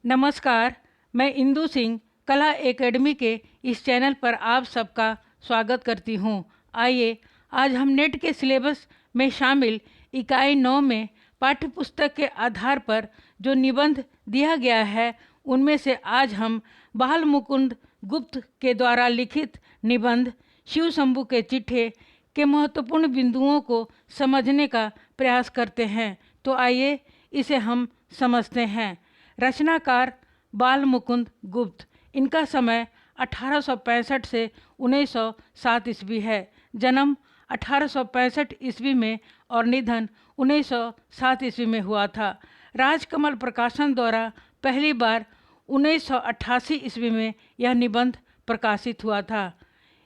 नमस्कार, मैं इंदु सिंह कला एकेडमी के इस चैनल पर आप सबका स्वागत करती हूँ। आइए आज हम नेट के सिलेबस में शामिल इकाई 9 में पाठ्य पुस्तक के आधार पर जो निबंध दिया गया है उनमें से आज हम बाल मुकुंद गुप्त के द्वारा लिखित निबंध शिव शंभू के चिट्ठे के महत्वपूर्ण बिंदुओं को समझने का प्रयास करते हैं। तो आइए इसे हम समझते हैं। रचनाकार बाल मुकुंद गुप्त, इनका समय 1865 से 1907 ईस्वी है। जन्म 1865 ईस्वी में और निधन 1907 ईस्वी में हुआ था। राजकमल प्रकाशन द्वारा पहली बार 1988 ईस्वी में यह निबंध प्रकाशित हुआ था।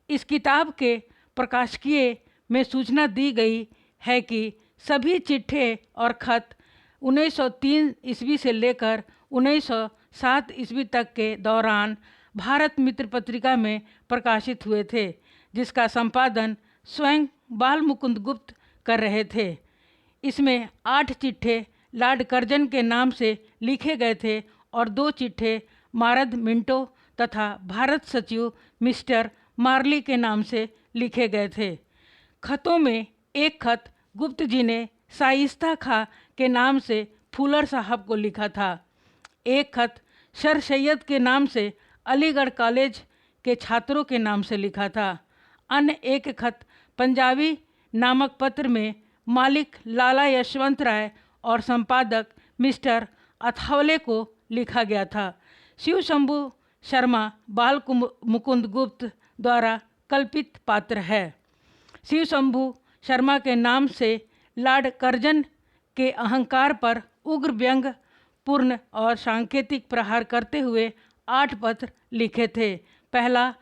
इस किताब के प्रकाशकीय में सूचना दी गई है कि सभी चिट्ठे और खत 1903 ईस्वी से लेकर 1907 ईस्वी तक के दौरान भारत मित्र पत्रिका में प्रकाशित हुए थे, जिसका संपादन स्वयं बाल मुकुंद गुप्त कर रहे थे। इसमें 8 चिट्ठे लॉर्ड कर्जन के नाम से लिखे गए थे और 2 चिट्ठे मारद मिंटो तथा भारत सचिव मिस्टर मार्ली के नाम से लिखे गए थे। खतों में एक खत गुप्त जी ने शाइस्ता खां के नाम से फूलर साहब को लिखा था। एक खत सर सैयद के नाम से अलीगढ़ कॉलेज के छात्रों के नाम से लिखा था। अन्य एक खत पंजाबी नामक पत्र में मालिक लाला यशवंत राय और संपादक मिस्टर अथावले को लिखा गया था। शिव शंभू शर्मा बाल मुकुंद गुप्त द्वारा कल्पित पात्र है। शिव शंभू शर्मा के नाम से लॉर्ड कर्जन के अहंकार पर उग्र व्यंग पूर्ण और सांकेतिक प्रहार करते हुए 8 पत्र लिखे थे। पहला,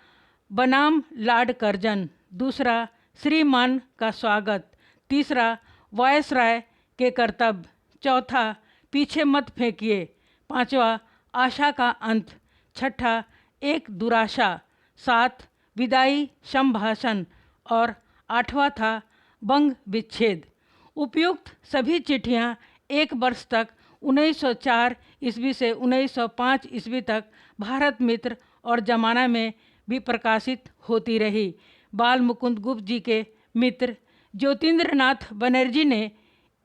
बनाम लॉर्ड कर्जन। दूसरा, श्रीमान का स्वागत। तीसरा, वायसराय के कर्तव्य। चौथा, पीछे मत फेंकिए। पांचवा, आशा का अंत। छठा, एक दुराशा। 7, विदाई संभाषण। और 8वां था बंग विच्छेद। उपयुक्त सभी चिट्ठियाँ 1 वर्ष तक 1904 ईस्वी से 1905 ईस्वी तक भारत मित्र और जमाना में भी प्रकाशित होती रही। बाल मुकुंद गुप्त जी के मित्र ज्योतिन्द्र नाथ बनर्जी ने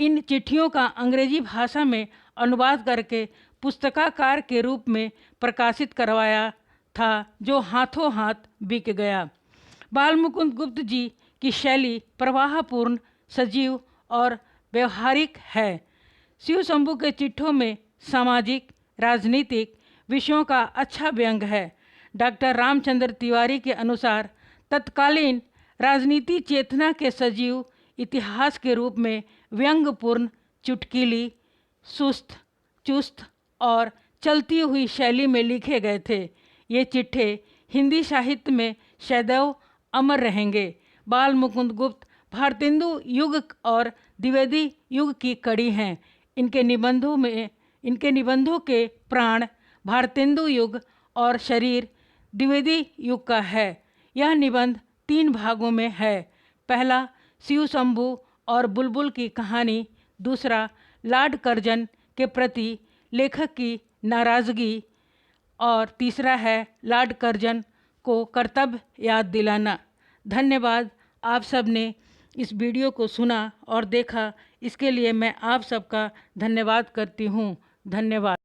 इन चिट्ठियों का अंग्रेजी भाषा में अनुवाद करके पुस्तकाकार के रूप में प्रकाशित करवाया था, जो हाथों हाथ बिक गया। बाल मुकुंद गुप्त जी की शैली प्रवाहपूर्ण, सजीव और व्यवहारिक है। शिव शंभू के चिट्ठों में सामाजिक राजनीतिक विषयों का अच्छा व्यंग है। डॉक्टर रामचंद्र तिवारी के अनुसार तत्कालीन राजनीति चेतना के सजीव इतिहास के रूप में व्यंग्यपूर्ण, चुटकीली, सुस्त, चुस्त और चलती हुई शैली में लिखे गए थे। ये चिट्ठे हिंदी साहित्य में सदैव अमर रहेंगे। बाल मुकुंद गुप्त भारतेंदु युग और द्विवेदी युग की कड़ी हैं। इनके निबंधों के प्राण भारतेंदु युग और शरीर द्विवेदी युग का है। यह निबंध 3 भागों में है। पहला, शिव शंभू और बुलबुल की कहानी। दूसरा, लॉर्ड कर्जन के प्रति लेखक की नाराज़गी। और तीसरा है लॉर्ड कर्जन को कर्तव्य याद दिलाना। धन्यवाद, आप सब ने इस वीडियो को सुना और देखा, इसके लिए मैं आप सबका धन्यवाद करती हूँ। धन्यवाद।